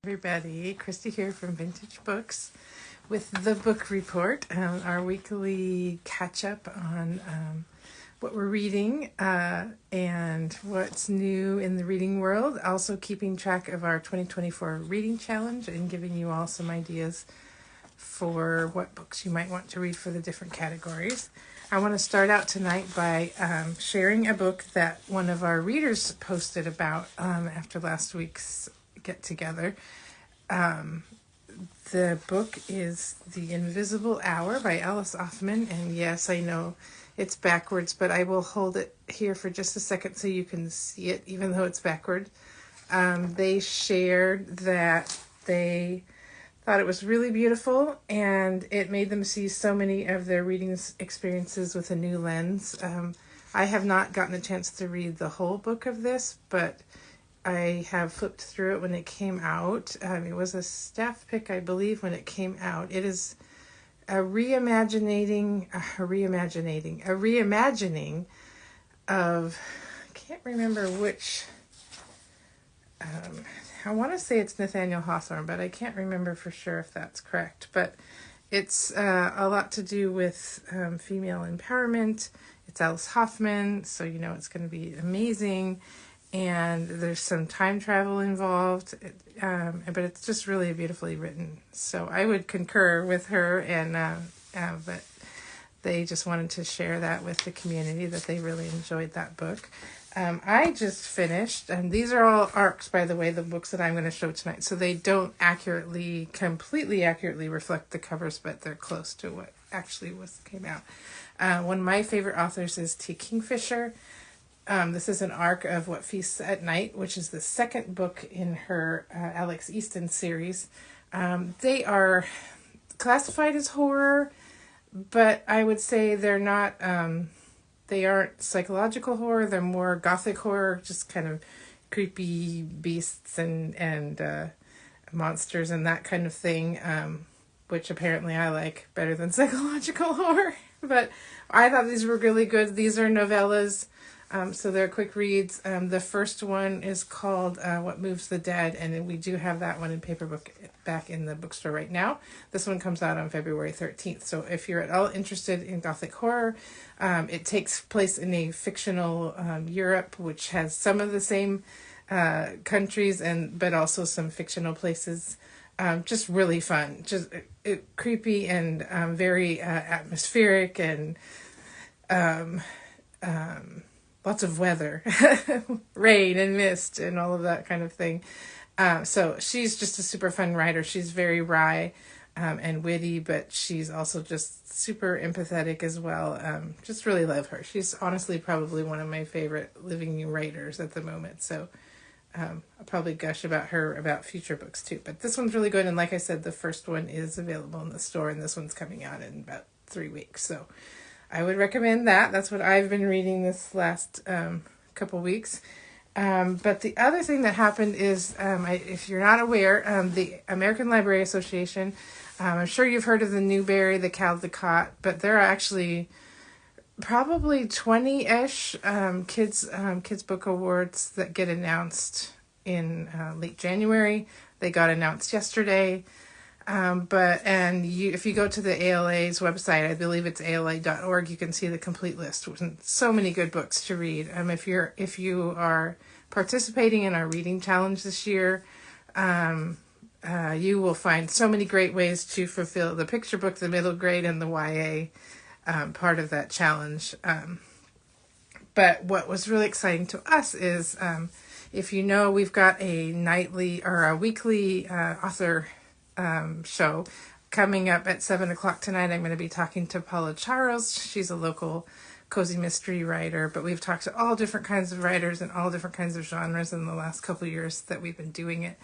Everybody, Christy here from Vintage Books with the book report, our weekly catch up on what we're reading and what's new in the reading world. Also keeping track of our 2024 reading challenge and giving you all some ideas for what books you might want to read for the different categories. I want to start out tonight by sharing a book that one of our readers posted about after last week's get together. The book is The Invisible Hour by Alice Othman, and yes, I know it's backwards, but I will hold it here for just a second so you can see it, even though it's backward. They shared that they thought it was really beautiful, and it made them see so many of their reading experiences with a new lens. I have not gotten a chance to read the whole book of this, but I have flipped through it when it came out. It was a staff pick, I believe, when it came out. It is a reimagining of, I can't remember which, I want to say it's Nathaniel Hawthorne, but I can't remember for sure if that's correct. But it's a lot to do with female empowerment. It's Alice Hoffman, so you know it's going to be amazing. And there's some time travel involved, but it's just really beautifully written. So I would concur with her, and but they just wanted to share that with the community, that they really enjoyed that book. I just finished, and these are all ARCs, by the way, the books that I'm going to show tonight. So they don't completely accurately reflect the covers, but they're close to what actually came out. One of my favorite authors is T. Kingfisher. This is an arc of What Feasts at Night, which is the second book in her Alex Easton series. They are classified as horror, but I would say they're not, they aren't psychological horror. They're more gothic horror, just kind of creepy beasts and monsters and that kind of thing, which apparently I like better than psychological horror. But I thought these were really good. These are novellas. So they're quick reads. The first one is called What Moves the Dead, and we do have that one in paper book back in the bookstore right now. This one comes out on February 13th. So if you're at all interested in gothic horror, it takes place in a fictional Europe, which has some of the same countries but also some fictional places. Just really fun, just creepy and very atmospheric and lots of weather, rain and mist and all of that kind of thing. So she's just a super fun writer. She's very wry and witty, but she's also just super empathetic as well. Just really love her. She's honestly probably one of my favorite living writers at the moment. So I'll probably gush about her about future books too. But this one's really good. And like I said, the first one is available in the store, and this one's coming out in about 3 weeks. So I would recommend that. That's what I've been reading this last couple weeks. But the other thing that happened is, if you're not aware, the American Library Association, I'm sure you've heard of the Newbery, the Caldecott, but there are actually probably 20-ish kids book awards that get announced in late January. They got announced yesterday. If you go to the ALA's website, I believe it's ala.org, you can see the complete list. So many good books to read. If you are participating in our reading challenge this year, you will find so many great ways to fulfill the picture book, the middle grade, and the YA part of that challenge. But what was really exciting to us is, if you know, we've got a weekly author show coming up at 7:00 tonight. I'm going to be talking to Paula Charles. She's a local cozy mystery writer, but we've talked to all different kinds of writers and all different kinds of genres in the last couple of years that we've been doing it.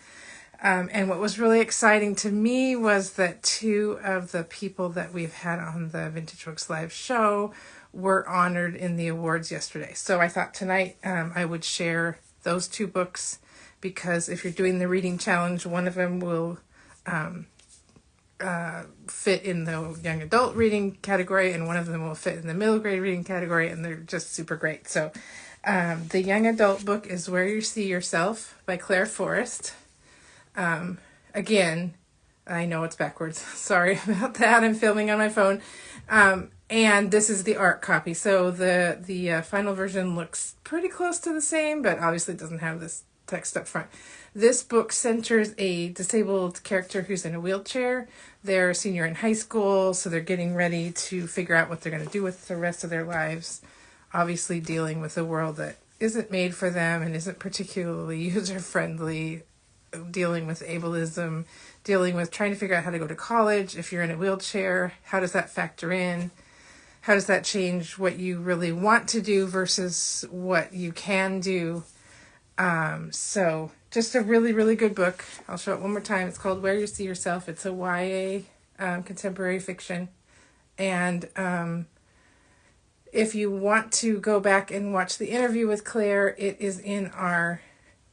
And what was really exciting to me was that two of the people that we've had on the Vintage Books Live show were honored in the awards yesterday. So I thought tonight I would share those two books, because if you're doing the reading challenge, one of them will fit in the young adult reading category, and one of them will fit in the middle grade reading category, and they're just super great. So the young adult book is Where You See Yourself by Claire Forrest. again, I know it's backwards. Sorry about that. I'm filming on my phone. And this is the art copy. So the final version looks pretty close to the same, but obviously doesn't have this text up front. This book centers a disabled character who's in a wheelchair. They're a senior in high school, so they're getting ready to figure out what they're going to do with the rest of their lives. Obviously dealing with a world that isn't made for them and isn't particularly user-friendly, dealing with ableism, dealing with trying to figure out how to go to college. If you're in a wheelchair, how does that factor in? How does that change what you really want to do versus what you can do? So just a really, really good book. I'll show it one more time. It's called Where You See Yourself. It's a YA contemporary fiction. And if you want to go back and watch the interview with Claire, it is in our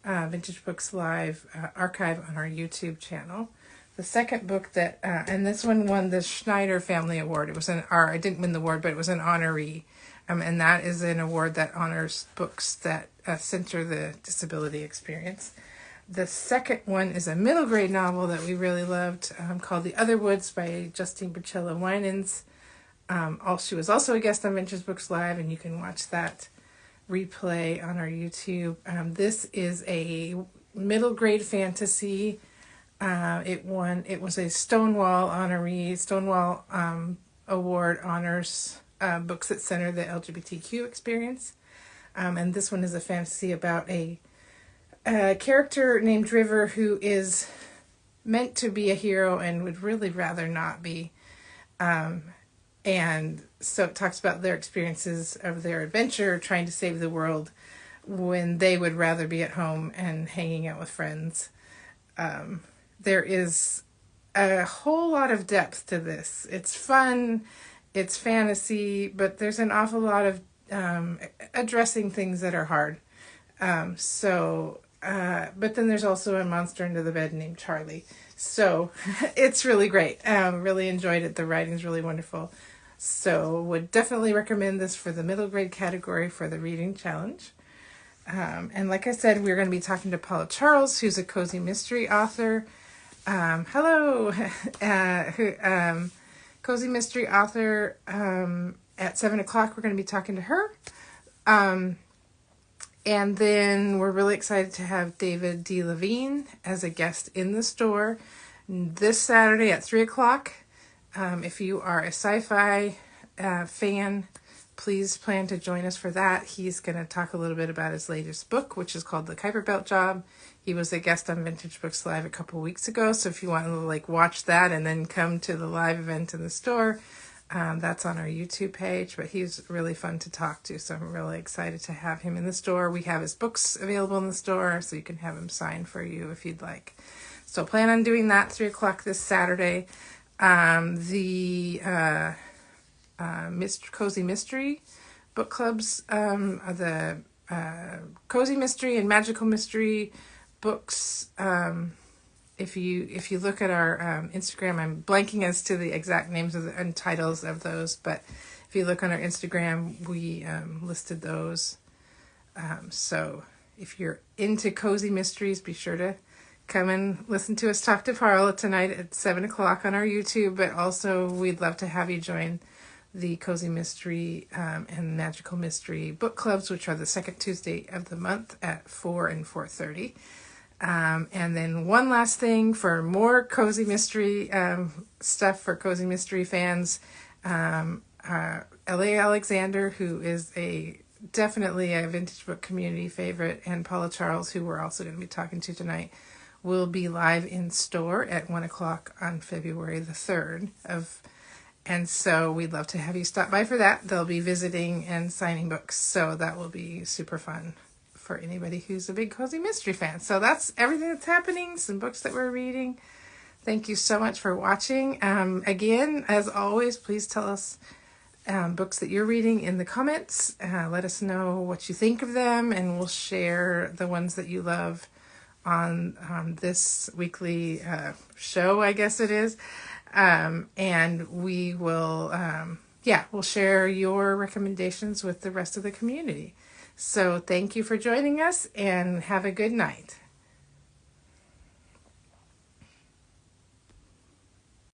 Vintage Books Live archive on our YouTube channel. The second book that, and this one won the Schneider Family Award. It was I didn't win the award, but it was an honoree. And that is an award that honors books that center the disability experience. The second one is a middle grade novel that we really loved called The Other Woods by Justine Burchella Winans. She was also a guest on Vintage Books Live, and you can watch that replay on our YouTube. This is a middle grade fantasy. It was a Stonewall honoree. Stonewall Award honors books that center the LGBTQ experience. And this one is a fantasy about a character named River who is meant to be a hero and would really rather not be. And so it talks about their experiences of their adventure trying to save the world when they would rather be at home and hanging out with friends. There is a whole lot of depth to this. It's fun, it's fantasy, but there's an awful lot of addressing things that are hard. But then there's also a monster under the bed named Charlie. So it's really great. Really enjoyed it. The writing's really wonderful. So would definitely recommend this for the middle grade category for the reading challenge. And like I said, we're going to be talking to Paula Charles, who's a cozy mystery author. Hello, cozy mystery author. At 7:00, we're going to be talking to her. And then we're really excited to have David D. Levine as a guest in the store this Saturday at 3:00. If you are a sci-fi fan, please plan to join us for that. He's going to talk a little bit about his latest book, which is called The Kuiper Belt Job. He was a guest on Vintage Books Live a couple weeks ago, so if you want to watch that and then come to the live event in the store, that's on our YouTube page. But he's really fun to talk to, so I'm really excited to have him in the store. We have his books available in the store, so you can have him sign for you if you'd like. So plan on doing that 3:00 this Saturday. The Cozy Mystery book clubs, the Cozy Mystery and Magical Mystery books. If you look at our Instagram, I'm blanking as to the exact names and titles of those, but if you look on our Instagram, we listed those. So if you're into cozy mysteries, be sure to come and listen to us talk to Paula tonight at 7:00 on our YouTube, but also we'd love to have you join the Cozy Mystery and Magical Mystery book clubs, which are the second Tuesday of the month at 4 and 4:30. And then one last thing for more Cozy Mystery stuff for Cozy Mystery fans, L.A. Alexander, who is definitely a Vintage Book community favorite, and Paula Charles, who we're also going to be talking to tonight, will be live in store at 1:00 on February the 3rd. And so we'd love to have you stop by for that. They'll be visiting and signing books, so that will be super fun for anybody who's a big Cozy Mystery fan. So that's everything that's happening, some books that we're reading. Thank you so much for watching. Again, as always, please tell us books that you're reading in the comments. Let us know what you think of them, and we'll share the ones that you love on this weekly show, I guess it is. And we will, we'll share your recommendations with the rest of the community. So thank you for joining us, and have a good night.